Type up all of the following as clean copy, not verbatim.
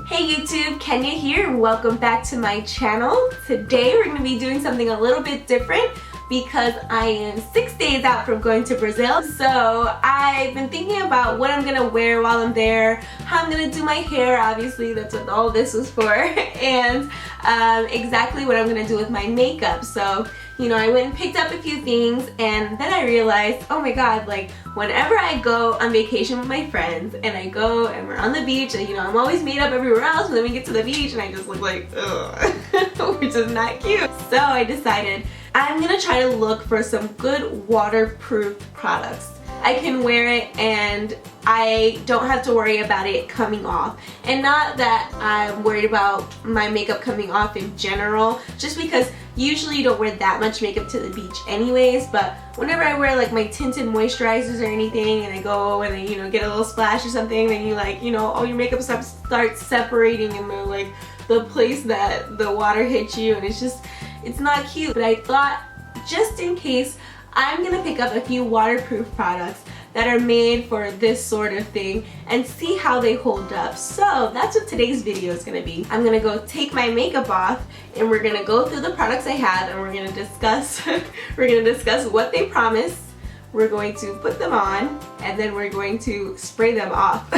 Hey YouTube, Kenya here. Welcome back to my channel. Today we're going to be doing something a little bit different because I am 6 days out from going to Brazil. So I've been thinking about what I'm going to wear while I'm there, how I'm going to do my hair, obviously that's what all this was for, and exactly what I'm going to do with my makeup. So, you know, I went and picked up a few things and then I realized, oh my god, like whenever I go on vacation with my friends and I go and we're on the beach, and you know, I'm always made up everywhere else, but then we get to the beach and I just look like, ugh, which is not cute. So I decided I'm gonna try to look for some good waterproof products. I can wear it and I don't have to worry about it coming off. And not that I'm worried about my makeup coming off in general, just because usually you don't wear that much makeup to the beach anyways, but whenever I wear like my tinted moisturizers or anything and I go and I, you know, get a little splash or something, then you like, you know, all your makeup stuff starts separating in the like the place that the water hits you, and it's just, it's not cute. But I thought, just in case, I'm gonna pick up a few waterproof products that are made for this sort of thing and see how they hold up. So that's what today's video is gonna be. I'm gonna go take my makeup off and we're gonna go through the products I have and we're gonna discuss what they promise. We're going to put them on and then we're going to spray them off.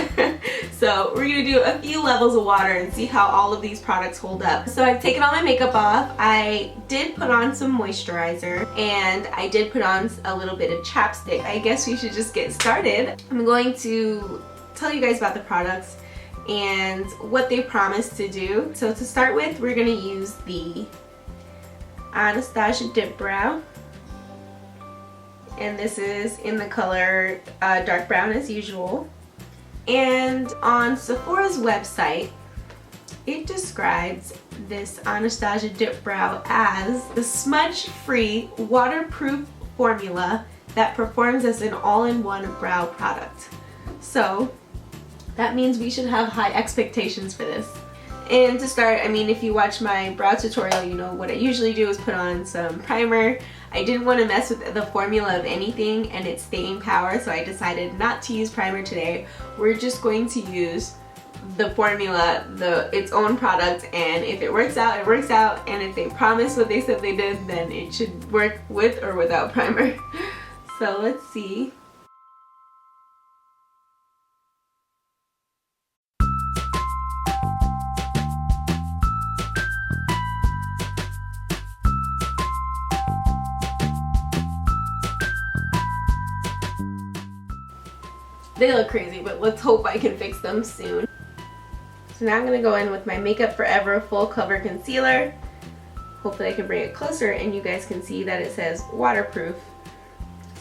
So we're gonna do a few levels of water and see how all of these products hold up. So I've taken all my makeup off. I did put on some moisturizer and I did put on a little bit of chapstick. I guess we should just get started. I'm going to tell you guys about the products and what they promise to do. So to start with, we're gonna use the Anastasia Dipbrow. And this is in the color dark brown as usual. And on Sephora's website, it describes this Anastasia Dipbrow as the smudge-free waterproof formula that performs as an all-in-one brow product. So that means we should have high expectations for this. And to start, I mean, if you watch my brow tutorial, you know what I usually do is put on some primer. I didn't want to mess with the formula of anything and its staying power, so I decided not to use primer today. We're just going to use the formula, its own product, and if it works out, it works out, and if they promise what they said they did, then it should work with or without primer. So let's see. They look crazy, but let's hope I can fix them soon. So now I'm going to go in with my Makeup Forever Full Cover Concealer. Hopefully I can bring it closer and you guys can see that it says waterproof.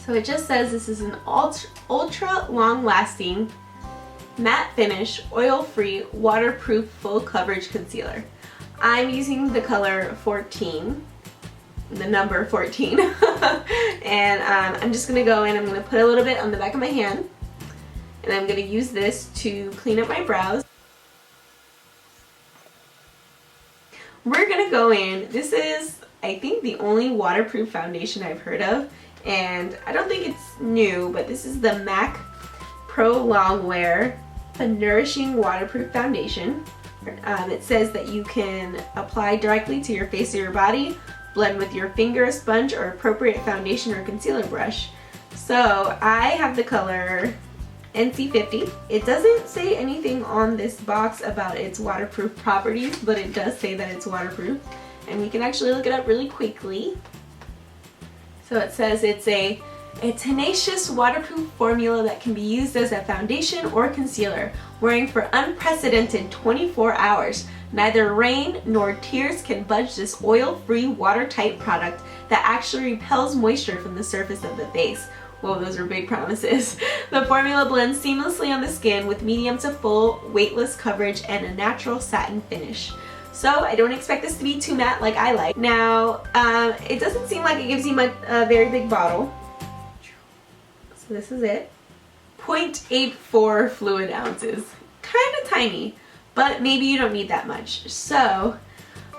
So it just says this is an ultra long-lasting, matte finish, oil-free, waterproof full coverage concealer. I'm using the color 14, the number 14. And I'm just going to go in, I'm going to put a little bit on the back of my hand. And I'm going to use this to clean up my brows. We're going to go in. This is, I think, the only waterproof foundation I've heard of. And I don't think it's new, but this is the MAC Pro Longwear, a Nourishing Waterproof Foundation. It says that you can apply directly to your face or your body, blend with your finger, sponge, or appropriate foundation or concealer brush. So I have the color NC50. It doesn't say anything on this box about its waterproof properties, but it does say that it's waterproof, and we can actually look it up really quickly. So it says it's a tenacious waterproof formula that can be used as a foundation or concealer, wearing for unprecedented 24 hours. Neither rain nor tears can budge this oil-free, watertight product that actually repels moisture from the surface of the face. Whoa, those are big promises. The formula blends seamlessly on the skin with medium to full weightless coverage and a natural satin finish. So I don't expect this to be too matte like I like. Now, it doesn't seem like it gives you a very big bottle. So this is it. 0.84 fluid ounces. Kind of tiny, but maybe you don't need that much. So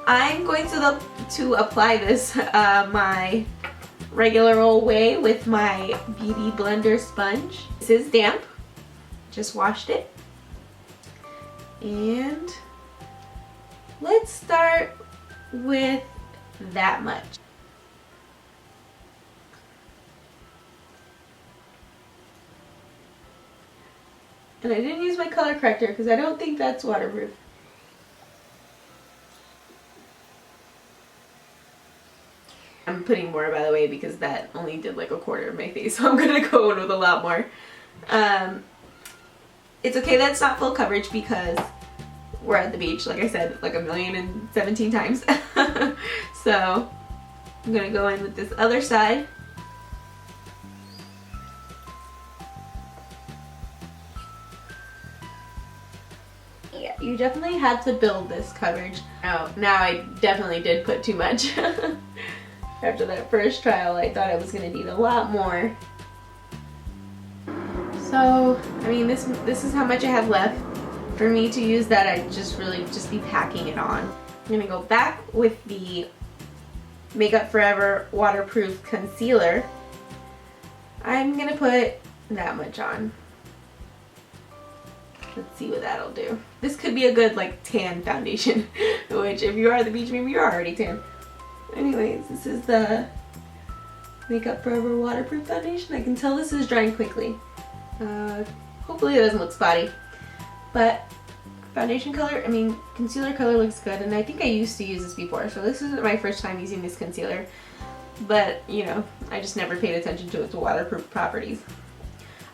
I'm going to apply this my regular old way with my Beauty Blender sponge. This is damp. Just washed it. And let's start with that much. And I didn't use my color corrector because I don't think that's waterproof. I'm putting more, by the way, because that only did like a quarter of my face, so I'm gonna go in with a lot more. It's okay that it's not full coverage because we're at the beach, like I said, like 1,017 times. So I'm gonna go in with this other side. Yeah, you definitely had to build this coverage. Now I definitely did put too much. After that first trial, I thought I was gonna need a lot more. So, I mean, this is how much I have left. For me to use that, I'd just really just be packing it on. I'm gonna go back with the Makeup Forever Waterproof Concealer. I'm gonna put that much on. Let's see what that'll do. This could be a good like tan foundation, which if you are at the beach, maybe you're already tan. Anyways, this is the Makeup Forever Waterproof Foundation. I can tell this is drying quickly. Hopefully it doesn't look spotty. But foundation color, I mean concealer color looks good, and I think I used to use this before, so this isn't my first time using this concealer. But, you know, I just never paid attention to its waterproof properties.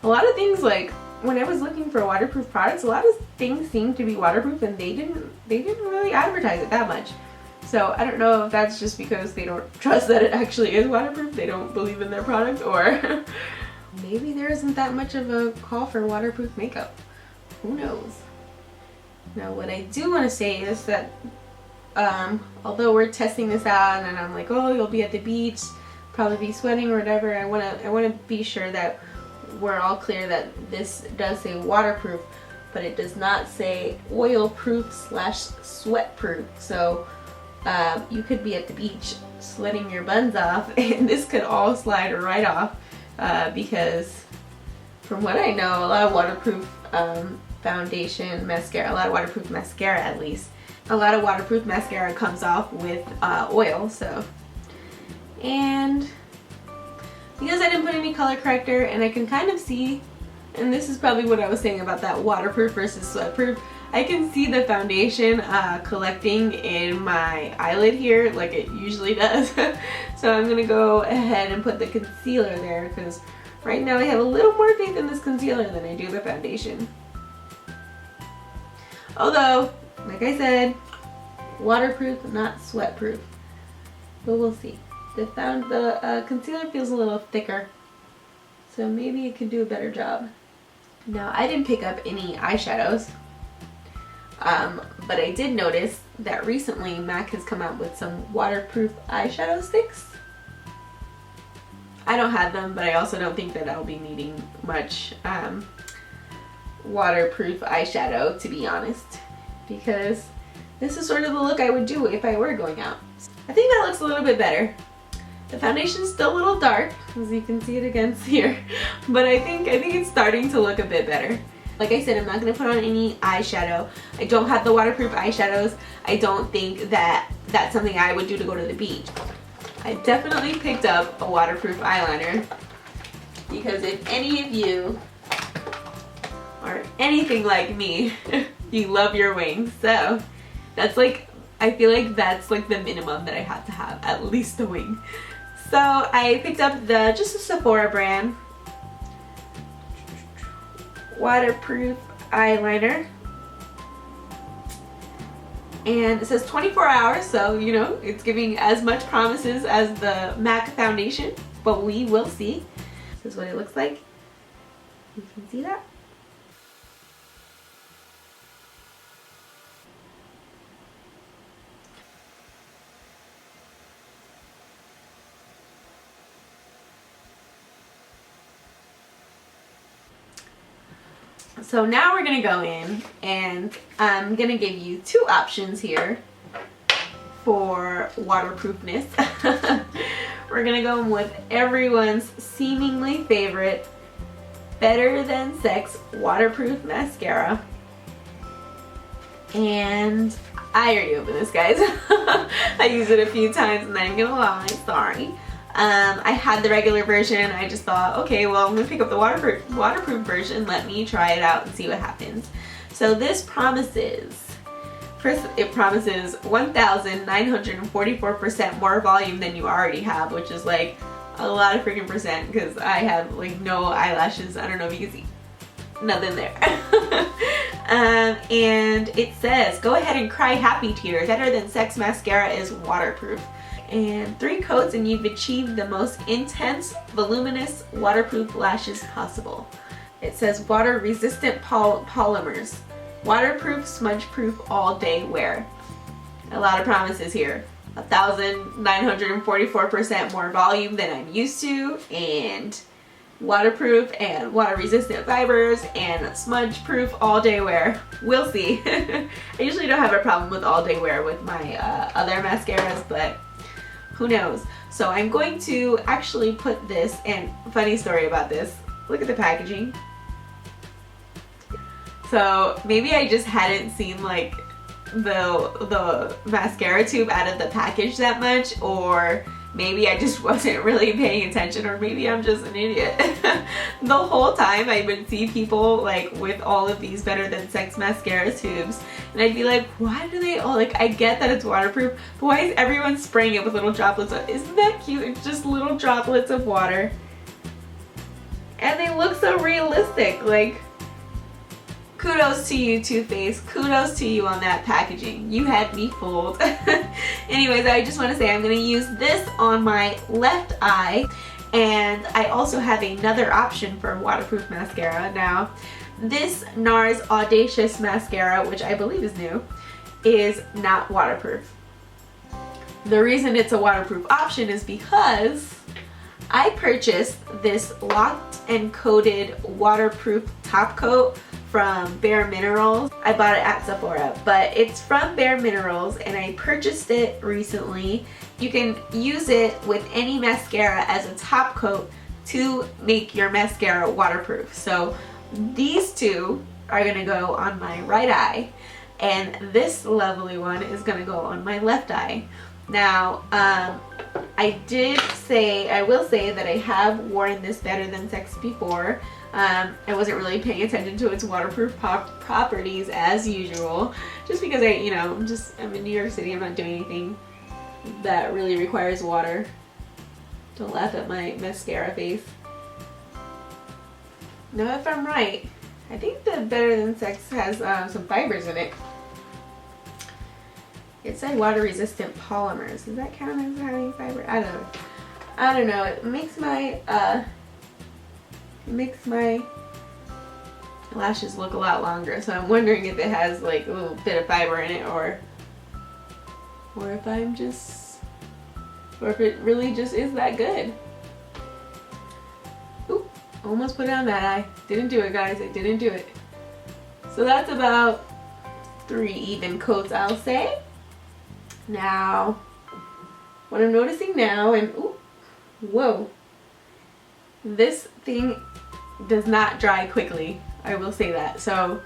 A lot of things, like when I was looking for waterproof products, a lot of things seemed to be waterproof and they didn't really advertise it that much. So I don't know if that's just because they don't trust that it actually is waterproof, they don't believe in their product, or maybe there isn't that much of a call for waterproof makeup. Who knows? Now what I do want to say is that although we're testing this out and I'm like, oh, you'll be at the beach, probably be sweating or whatever, I want to be sure that we're all clear that this does say waterproof, but it does not say oil proof / sweat proof. So you could be at the beach sweating your buns off and this could all slide right off because from what I know, a lot of waterproof foundation, mascara, a lot of waterproof mascara at least, a lot of waterproof mascara comes off with oil. So, and because I didn't put any color corrector and I can kind of see, and this is probably what I was saying about that waterproof versus sweatproof, I can see the foundation collecting in my eyelid here like it usually does. So I'm gonna go ahead and put the concealer there because right now I have a little more faith in this concealer than I do the foundation. Although, like I said, waterproof, not sweatproof. But we'll see. The concealer feels a little thicker, so maybe it could do a better job. Now, I didn't pick up any eyeshadows, but I did notice that recently MAC has come out with some waterproof eyeshadow sticks. I don't have them, but I also don't think that I'll be needing much waterproof eyeshadow, to be honest, because this is sort of the look I would do if I were going out. I think that looks a little bit better. The foundation's still a little dark, as you can see it against here, but I think it's starting to look a bit better. Like I said, I'm not going to put on any eyeshadow. I don't have the waterproof eyeshadows. I don't think that that's something I would do to go to the beach. I definitely picked up a waterproof eyeliner because if any of you are anything like me, you love your wings. So that's like, I feel like that's like the minimum that I have to have, at least a wing. So I picked up just a Sephora brand waterproof eyeliner. And it says 24 hours, so you know, it's giving as much promises as the MAC foundation, but we will see. This is what it looks like. You can see that. So now we're gonna go in and I'm gonna give you two options here for waterproofness. We're gonna go in with everyone's seemingly favorite Better Than Sex waterproof mascara. And I already opened this, guys. I used it a few times and I'm gonna lie, sorry. I had the regular version. I just thought, okay, well, I'm gonna pick up the waterproof version. Let me try it out and see what happens. So this promises, first it promises 1,944% more volume than you already have, which is like a lot of freaking percent because I have like no eyelashes. I don't know if you can see. Nothing there. And it says, go ahead and cry happy tears. Better Than Sex Mascara is waterproof. And 3 coats and you've achieved the most intense, voluminous, waterproof lashes possible. It says water resistant polymers. Waterproof, smudge proof, all day wear. A lot of promises here. 1,944% more volume than I'm used to, and waterproof and water resistant fibers and smudge proof all day wear. We'll see. I usually don't have a problem with all day wear with my other mascaras, but who knows. So I'm going to actually put this, and funny story about this, look at the packaging. So maybe I just hadn't seen like the mascara tube out of the package that much, or maybe I just wasn't really paying attention, or maybe I'm just an idiot. The whole time I would see people like with all of these Better Than Sex mascara tubes, and I'd be like, why do they all, like, I get that it's waterproof, but why is everyone spraying it with little droplets of, isn't that cute? It's just little droplets of water. And they look so realistic. Like, kudos to you, Too Faced. Kudos to you on that packaging. You had me fooled. Anyways, I just want to say I'm going to use this on my left eye, and I also have another option for waterproof mascara. Now, this NARS Audacious mascara, which I believe is new, is not waterproof. The reason it's a waterproof option is because I purchased this locked and coated waterproof top coat from Bare Minerals. I bought it at Sephora, but it's from Bare Minerals and I purchased it recently. You can use it with any mascara as a top coat to make your mascara waterproof. So these two are gonna go on my right eye, and this lovely one is gonna go on my left eye. Now, I will say that I have worn this Better Than Sex before. I wasn't really paying attention to its waterproof properties as usual, just because I'm in New York City. I'm not doing anything that really requires water. Don't laugh at my mascara face. Now, if I'm right, I think the Better Than Sex has some fibers in it. It said water resistant polymers. Does that count as having fiber? I don't know. It makes my lashes look a lot longer, so I'm wondering if it has like a little bit of fiber in it, or if it really just is that good. Oop, almost put it on that eye. Didn't do it, guys. I didn't do it. So that's about 3 even coats, I'll say. Now, what I'm noticing now, and ooh, whoa, this thing does not dry quickly. I will say that. So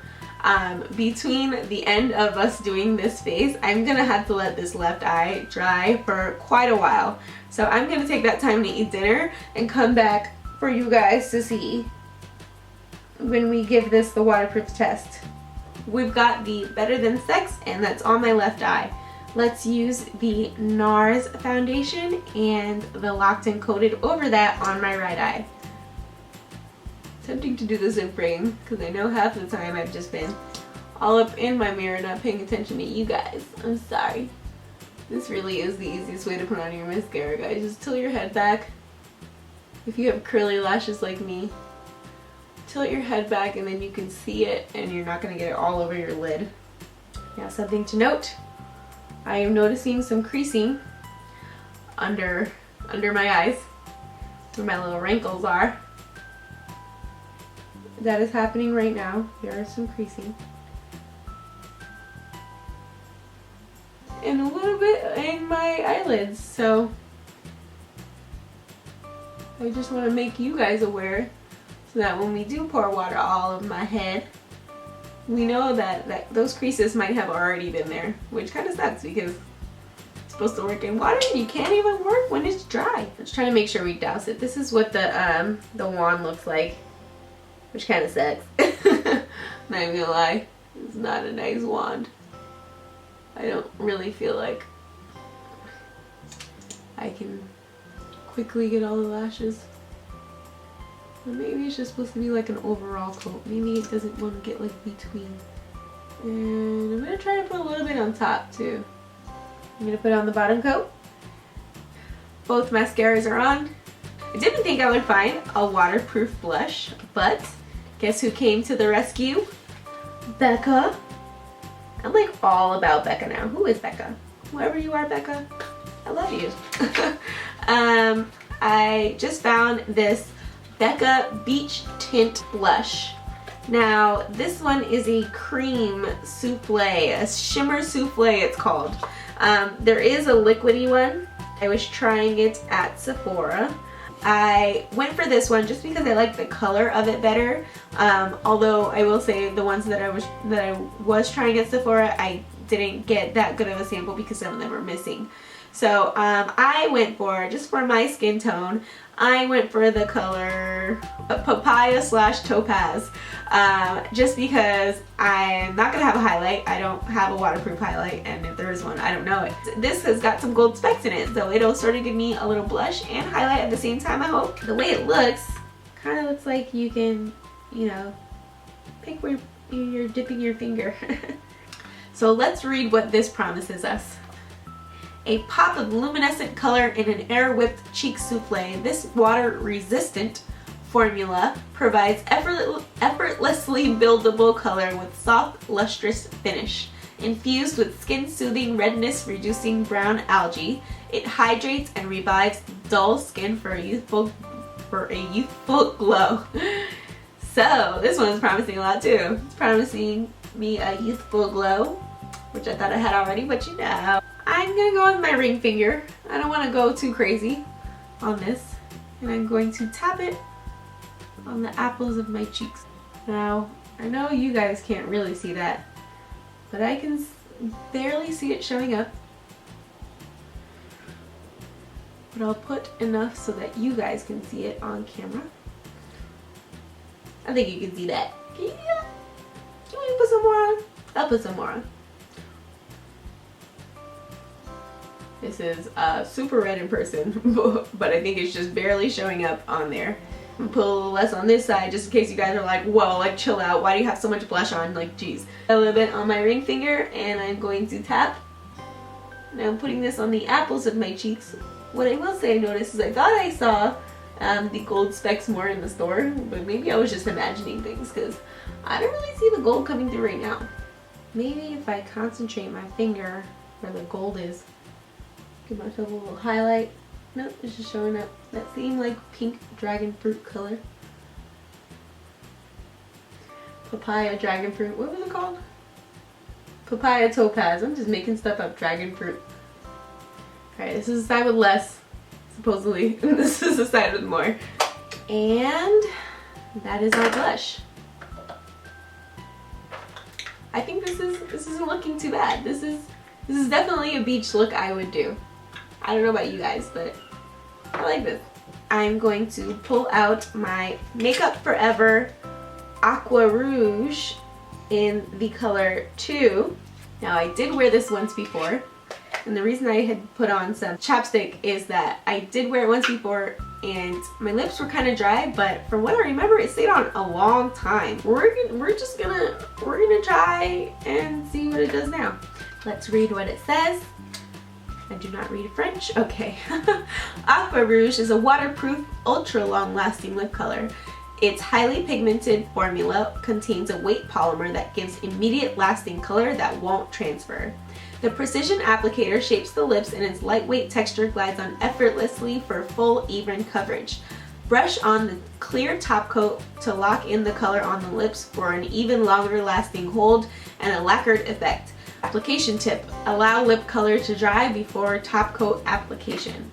between the end of us doing this face, I'm gonna have to let this left eye dry for quite a while. So I'm gonna take that time to eat dinner and come back for you guys to see when we give this the waterproof test. We've got the Better Than Sex, and that's on my left eye. Let's use the NARS foundation and the locked and coated over that on my right eye. Tempting to do this in frame because I know half the time I've just been all up in my mirror not paying attention to you guys. I'm sorry. This really is the easiest way to put on your mascara, guys. Just tilt your head back. If you have curly lashes like me, tilt your head back and then you can see it and you're not going to get it all over your lid. Now, something to note. I am noticing some creasing under my eyes, where my little wrinkles are. That is happening right now. There is some creasing. And a little bit in my eyelids, so I just want to make you guys aware so that when we do pour water all over my head, we know that those creases might have already been there, which kind of sucks because it's supposed to work in water and you can't even work when it's dry. Let's try to make sure we douse it. This is what the wand looks like, which kind of sucks. Not even gonna lie, it's not a nice wand. I don't really feel like I can quickly get all the lashes. But maybe it's just supposed to be like an overall coat. Maybe it doesn't want to get like between. And I'm gonna try to put a little bit on top too. I'm gonna put on the bottom coat. Both mascaras are on. I didn't think I would find a waterproof blush, but guess who came to the rescue? Becca. I'm like all about Becca now. Who is Becca? Whoever you are, Becca, I love you. I just found this Becca Beach Tint blush. Now this one is a cream souffle, a shimmer souffle it's called. There is a liquidy one. I was trying it at Sephora. I went for this one just because I like the color of it better. Although I will say the ones that I was trying at Sephora, I didn't get that good of a sample because some of them are missing. So I went for, just for my skin tone, I went for the color Papaya / Topaz. Just because I'm not gonna have a highlight. I don't have a waterproof highlight, and if there is one, I don't know it. This has got some gold specks in it, so it'll sort of give me a little blush and highlight at the same time, I hope. The way it looks, kind of looks like you can, you know, pick where you're dipping your finger. So let's read what this promises us. A pop of luminescent color in an air-whipped cheek souffle, this water-resistant formula provides effortlessly buildable color with soft, lustrous finish. Infused with skin-soothing, redness-reducing brown algae, it hydrates and revives dull skin for a youthful glow. So this one's promising a lot too. It's promising me a youthful glow, which I thought I had already, but you know. I'm gonna go with my ring finger. I don't want to go too crazy on this, and I'm going to tap it on the apples of my cheeks. Now, I know you guys can't really see that, but I can barely see it showing up. But I'll put enough so that you guys can see it on camera. I think you can see that. Can you see that? Can we put some more on? I'll put some more on. This is super red in person, but I think it's just barely showing up on there. I'm gonna put a little less on this side just in case you guys are like, whoa, like chill out. Why do you have so much blush on? Like, geez. A little bit on my ring finger, and I'm going to tap. Now I'm putting this on the apples of my cheeks. What I will say I noticed is I thought I saw the gold specks more in the store, but maybe I was just imagining things because I don't really see the gold coming through right now. Maybe if I concentrate my finger where the gold is, give myself a little highlight. Nope, it's just showing up that same like pink dragon fruit color. Papaya dragon fruit. What was it called? Papaya topaz. I'm just making stuff up. Dragon fruit. Alright, this is the side with less, supposedly. This is the side with more. And that is our blush. I think this isn't looking too bad. This is definitely a beach look I would do. I don't know about you guys, but I like this. I'm going to pull out my Makeup Forever Aqua Rouge in the color 2. Now I did wear this once before, and the reason I had put on some chapstick is that I did wear it once before and my lips were kind of dry, but from what I remember it stayed on a long time. We're gonna try and see what it does now. Let's read what it says. I do not read French. Okay. Aqua Rouge is a waterproof, ultra long-lasting lip color. Its highly pigmented formula contains a weight polymer that gives immediate lasting color that won't transfer. The precision applicator shapes the lips and its lightweight texture glides on effortlessly for full, even coverage. Brush on the clear top coat to lock in the color on the lips for an even longer lasting hold and a lacquered effect. Application tip: allow lip color to dry before top coat application.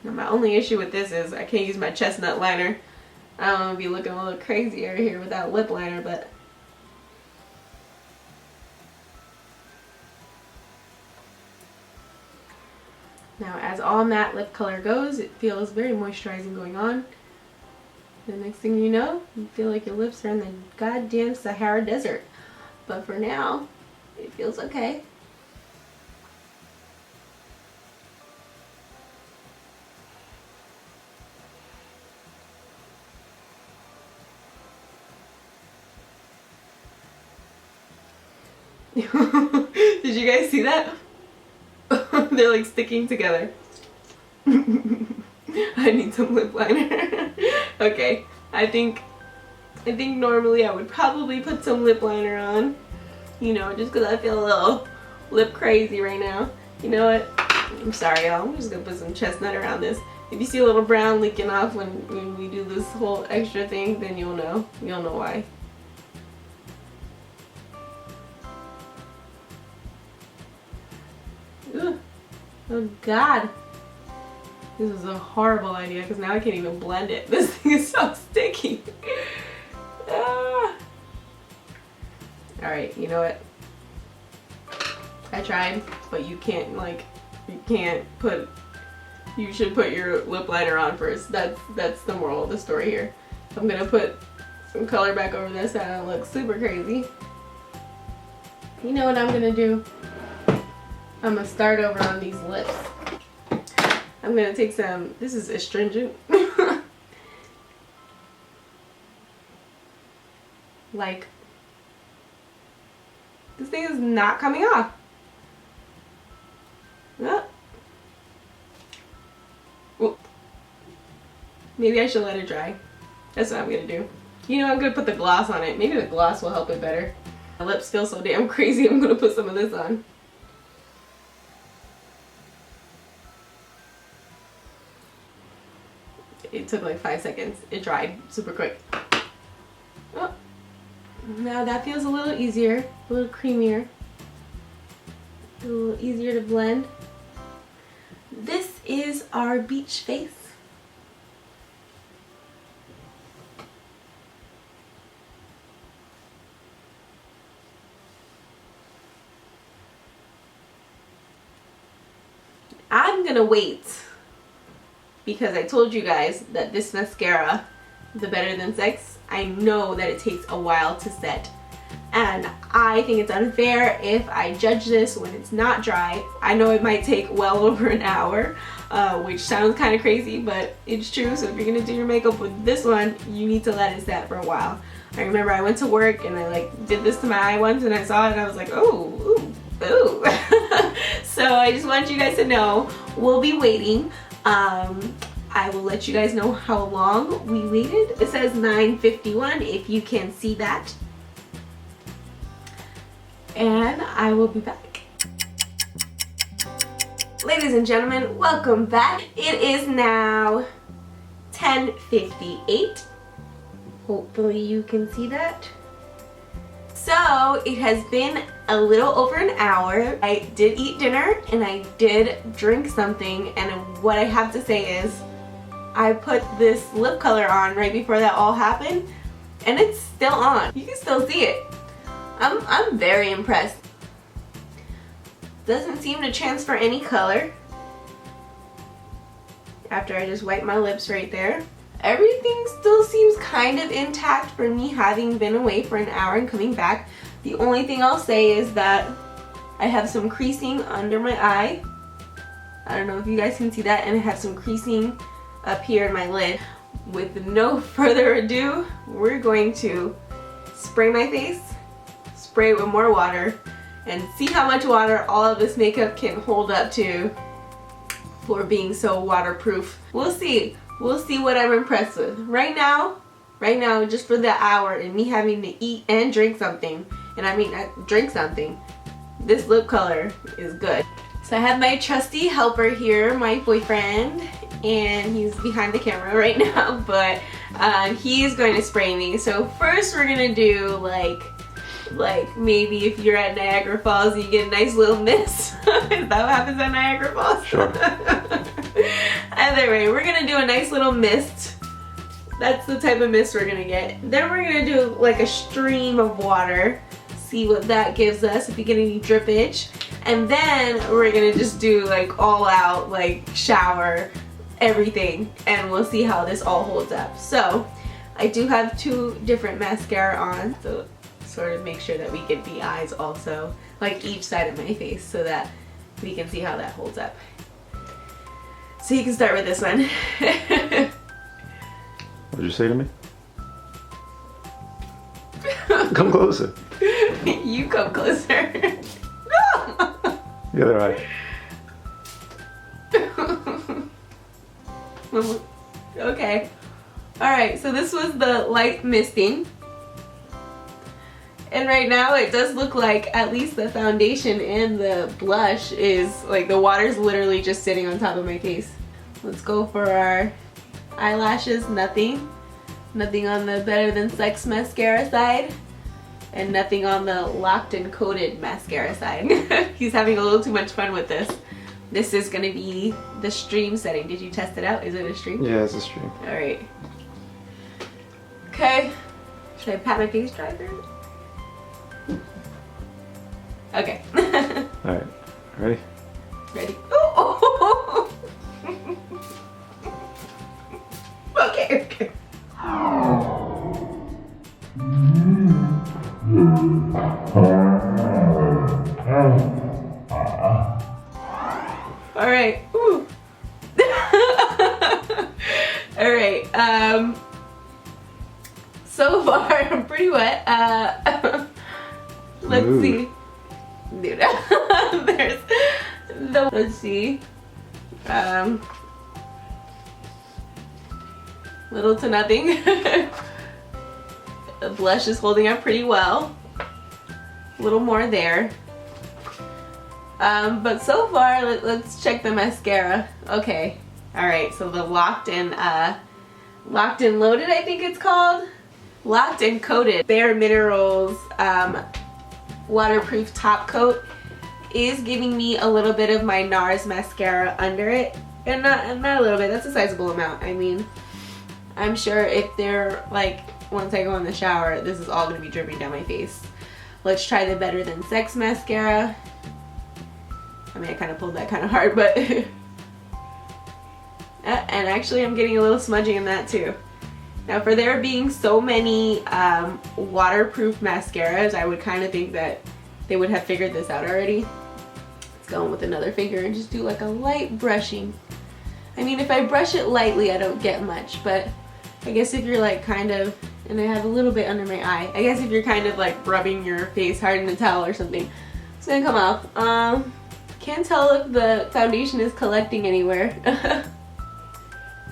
I'm My only issue with this is I can't use my chestnut liner. I don't want to be looking a little crazier here without lip liner, but now as all matte lip color goes, it feels very moisturizing going on. The next thing you know, you feel like your lips are in the goddamn Sahara Desert. But for now, it feels okay. Did you guys see that? They're like sticking together. I need some lip liner. Okay, I think normally I would probably put some lip liner on, you know, just because I feel a little lip crazy right now. You know what? I'm sorry, y'all. I'm just gonna put some chestnut around this. If you see a little brown leaking off when we do this whole extra thing, then you'll know. You'll know why. Ugh. Oh God. This is a horrible idea because now I can't even blend it. This thing is so sticky. Ah. Alright, you know what? I tried, but you can't, like, you should put your lip liner on first. That's the moral of the story here. I'm gonna put some color back over this and it looks super crazy. You know what I'm gonna do? I'm gonna start over on these lips. I'm gonna take some, this is astringent. Like, this thing is not coming off. Oh. Maybe I should let it dry. That's what I'm gonna do. You know, I'm gonna put the gloss on it. Maybe the gloss will help it better. My lips feel so damn crazy, I'm gonna put some of this on. It took like 5 seconds. It dried super quick. Oh. Now that feels a little easier, a little creamier, a little easier to blend. This is our beach face. I'm gonna wait because I told you guys that this mascara, the Better Than Sex, I know that it takes a while to set. And I think it's unfair if I judge this when it's not dry. I know it might take well over an hour, which sounds kind of crazy, but it's true. So if you're gonna do your makeup with this one, you need to let it set for a while. I remember I went to work and I like did this to my eye once and I saw it and I was like, oh, ooh, ooh. So I just want you guys to know we'll be waiting. I will let you guys know how long we waited. It says 9:51 if you can see that. And I will be back. Ladies and gentlemen, welcome back. It is now 10:58. Hopefully you can see that. So it has been a little over an hour. I did eat dinner and I did drink something, and what I have to say is I put this lip color on right before that all happened and it's still on. You can still see it. I'm very impressed. Doesn't seem to transfer any color after I just wipe my lips right there. Everything still seems kind of intact for me having been away for an hour and coming back. The only thing I'll say is that I have some creasing under my eye. I don't know if you guys can see that, and I have some creasing up here in my lid. With no further ado, we're going to spray my face, spray it with more water, and see how much water all of this makeup can hold up to for being so waterproof. We'll see. We'll see what I'm impressed with. Right now, just for the hour and me having to eat and drink something, and I mean drink something, this lip color is good. So I have my trusty helper here, my boyfriend, and he's behind the camera right now, but he's going to spray me. So first we're gonna do like maybe if you're at Niagara Falls you get a nice little mist. Is that what happens at Niagara Falls? Sure. Either way, we're gonna do a nice little mist. That's the type of mist we're gonna get. Then we're gonna do like a stream of water. See what that gives us, if we get any drippage. And then we're gonna just do like all out, like shower, everything. And we'll see how this all holds up. So, I do have 2 different mascara on. So, sort of make sure that we get the eyes also, like each side of my face, so that we can see how that holds up. So you can start with this one. What'd you say to me? Come closer. You come closer. The other eye. Okay. Alright, so this was the light misting. And right now it does look like at least the foundation and the blush is, like, the water's literally just sitting on top of my face. Let's go for our eyelashes. Nothing. Nothing on the Better Than Sex Mascara side. And nothing on the Locked and Coated Mascara side. He's having a little too much fun with this. This is going to be the stream setting. Did you test it out? Is it a stream? Yeah, it's a stream. Alright. Okay. Should I pat my face dry first? Okay. Alright. Ready? Ready? Oh! Okay, okay. Alright. Ooh. Alright. So far, I'm pretty wet. Let's see. Dude, there's the, let's see. Little to nothing. The blush is holding up pretty well. A little more there. But so far, let's check the mascara. Okay. Alright, so the Locked and Loaded, I think it's called. Locked and Coated Bare Minerals waterproof top coat is giving me a little bit of my NARS mascara under it. And not a little bit, that's a sizable amount. I mean, I'm sure if they're like, once I go in the shower, this is all going to be dripping down my face. Let's try the Better Than Sex mascara. I mean, I kind of pulled that kind of hard, but and actually I'm getting a little smudging in that too. Now, for there being so many waterproof mascaras, I would kind of think that they would have figured this out already. Let's go in with another finger and just do like a light brushing. I mean, if I brush it lightly, I don't get much, but I guess if you're like kind of, and I have a little bit under my eye, I guess if you're kind of like rubbing your face hard in a towel or something, it's gonna come off. Can't tell if the foundation is collecting anywhere. I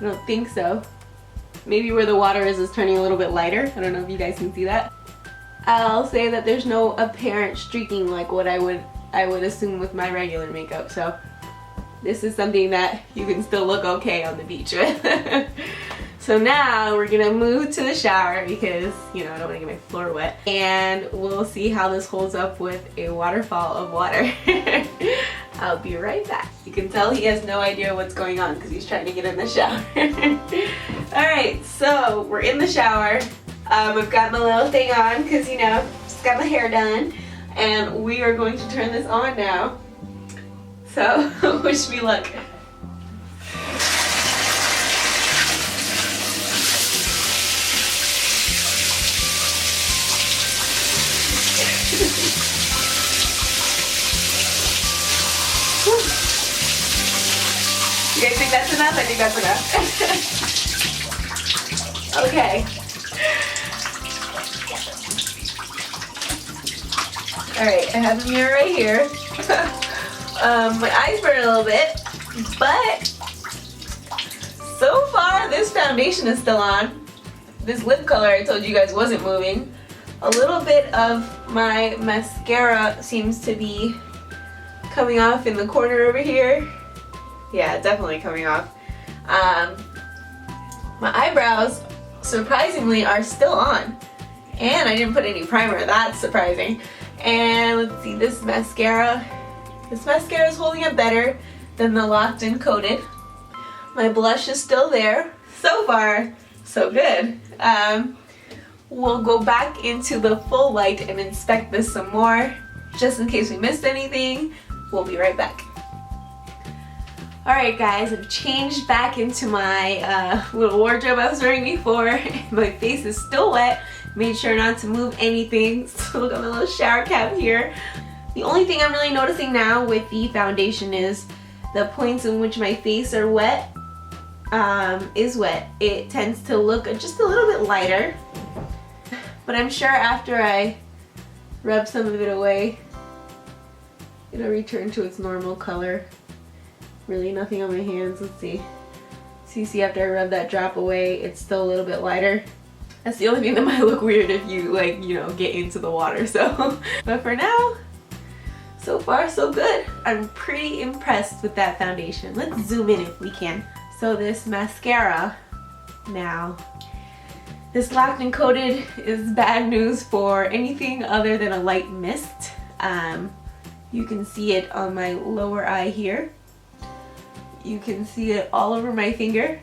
don't think so. Maybe where the water is turning a little bit lighter. I don't know if you guys can see that. I'll say that there's no apparent streaking like what I would assume with my regular makeup. So this is something that you can still look okay on the beach with. So now we're gonna move to the shower because, you know, I don't want to get my floor wet. And we'll see how this holds up with a waterfall of water. I'll be right back. You can tell he has no idea what's going on because he's trying to get in the shower. Alright, so we're in the shower. I've got my little thing on because, you know, just got my hair done. And we are going to turn this on now. So, wish me luck. You guys think that's enough? I think that's enough. Okay. Alright, I have a mirror right here. My eyes burn a little bit, but so far this foundation is still on. This lip color I told you guys wasn't moving. A little bit of my mascara seems to be coming off in the corner over here. Yeah, definitely coming off. My eyebrows, surprisingly, are still on. And I didn't put any primer, that's surprising. And let's see, this mascara is holding up better than the Locked and Coated. My blush is still there. So far, so good. We'll go back into the full light and inspect this some more, just in case we missed anything. We'll be right back. Alright guys, I've changed back into my little wardrobe I was wearing before. My face is still wet. Made sure not to move anything. So look at my little shower cap here. The only thing I'm really noticing now with the foundation is the points in which my face are wet. Is wet. It tends to look just a little bit lighter. But I'm sure after I rub some of it away, it'll return to its normal color. Really nothing on my hands. Let's see. So you see after I rub that drop away, it's still a little bit lighter. That's the only thing that might look weird if you like, you know, get into the water, so. But for now, so far so good. I'm pretty impressed with that foundation. Let's zoom in if we can. So this mascara now. This locked and coated is bad news for anything other than a light mist. You can see it on my lower eye here. You can see it all over my finger.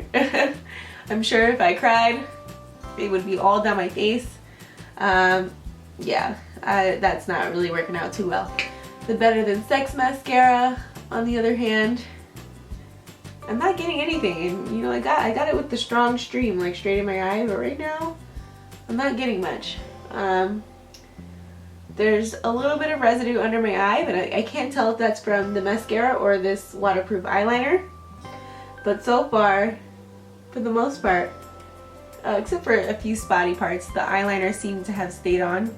I'm sure if I cried, it would be all down my face. Yeah, that's not really working out too well. The Better Than Sex Mascara, on the other hand, I'm not getting anything. And you know, I got it with the strong stream, like straight in my eye, but right now, I'm not getting much. There's a little bit of residue under my eye, but I can't tell if that's from the mascara or this waterproof eyeliner. But so far, for the most part, except for a few spotty parts, the eyeliner seems to have stayed on.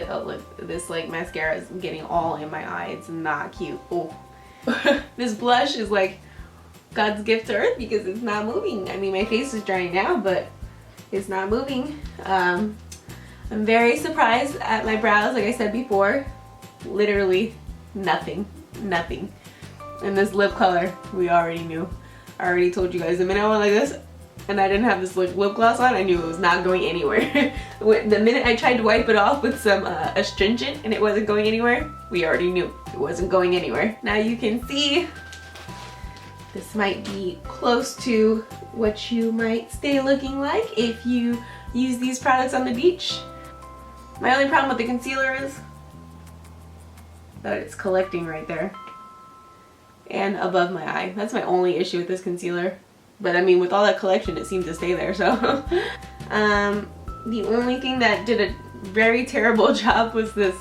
Oh look, this like mascara is getting all in my eye. It's not cute. Oh. This blush is like God's gift to earth because it's not moving. I mean, my face is drying now, but it's not moving. I'm very surprised at my brows, like I said before. Literally nothing. And this lip color, we already knew. I already told you guys the minute I went like this and I didn't have this lip gloss on, I knew it was not going anywhere. The minute I tried to wipe it off with some astringent and it wasn't going anywhere, we already knew it wasn't going anywhere. Now you can see this might be close to what you might stay looking like if you use these products on the beach. My only problem with the concealer is that it's collecting right there and above my eye. That's my only issue with this concealer. But I mean, with all that collection, it seemed to stay there, so. The only thing that did a very terrible job was this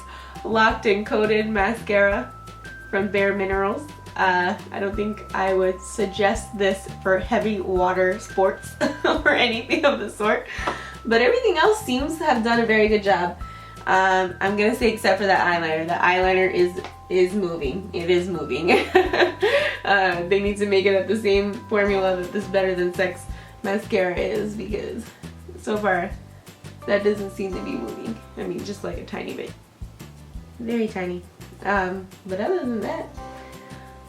locked and coated mascara from Bare Minerals. I don't think I would suggest this for heavy water sports or anything of the sort. But everything else seems to have done a very good job. I'm gonna say except for that eyeliner. The eyeliner is moving. It is moving. They need to make it at the same formula that this Better Than Sex mascara is, because so far that doesn't seem to be moving. I mean, just like a tiny bit. Very tiny. But other than that,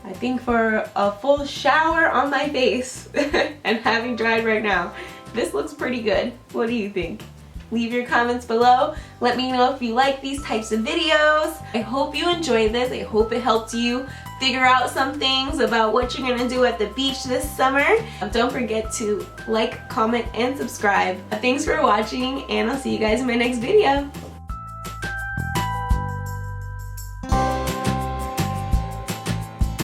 I think for a full shower on my face and having dried right now, this looks pretty good. What do you think? Leave your comments below. Let me know if you like these types of videos. I hope you enjoyed this. I hope it helped you figure out some things about what you're gonna do at the beach this summer. Don't forget to like, comment, and subscribe. Thanks for watching, and I'll see you guys in my next video.